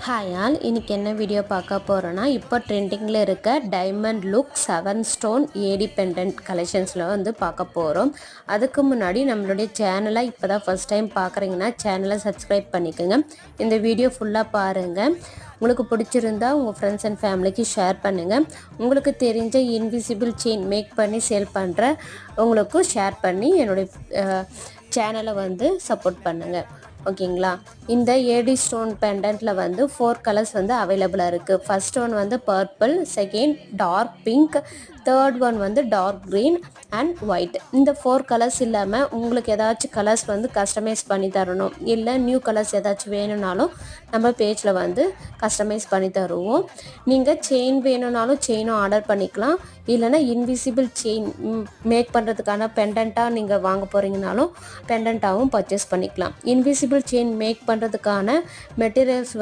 Hi all, இன்றைக்கி என்ன video பார்க்க போகிறோன்னா, இப்போ ட்ரெண்டிங்கில் இருக்க டைமண்ட் லுக் 7 ஸ்டோன் ஏடி பெண்டன்ட் கலெக்ஷன்ஸில் பார்க்க போகிறோம். அதுக்கு முன்னாடி நம்மளுடைய சேனலை இப்போ தான் ஃபஸ்ட் டைம் பார்க்குறீங்கன்னா சேனலை சப்ஸ்கிரைப் பண்ணிக்கோங்க. இந்த வீடியோ ஃபுல்லாக பாருங்கள். உங்களுக்கு பிடிச்சிருந்தா உங்கள் ஃப்ரெண்ட்ஸ் அண்ட் ஃபேமிலிக்கு ஷேர் பண்ணுங்கள். உங்களுக்கு தெரிஞ்ச இன்விசிபிள் செயின் மேக் பண்ணி சேல் பண்ணுற உங்களுக்கு ஷேர் பண்ணி என்னுடைய சேனலை சப்போர்ட் பண்ணுங்கள். ஓகேங்களா. இந்த ஏடி ஸ்டோன் பெண்டன்ட்டில் 4 கலர்ஸ் அவைலபிளாக இருக்குது. First one purple, second dark pink, third one dark green and white. இந்த 4 கலர்ஸ் இல்லாமல் உங்களுக்கு ஏதாச்சும் கலர்ஸ் கஸ்டமைஸ் பண்ணி தரணும், இல்லை நியூ கலர்ஸ் ஏதாச்சும் வேணும்னாலும் நம்ம பேஜில் கஸ்டமைஸ் பண்ணி தருவோம். நீங்கள் செயின் வேணும்னாலும் செயினும் ஆர்டர் பண்ணிக்கலாம், இல்லைனா இன்விசிபிள் செயின் மேக் பண்ணுறதுக்கான பெண்டண்ட்டாக நீங்கள் வாங்க போகிறீங்கனாலும் பெண்டண்ட்டாகவும் பர்ச்சேஸ் பண்ணிக்கலாம். இன்விசிபிள் செயின் மேக் பண்ணுறதுக்கான மெட்டீரியல்ஸ்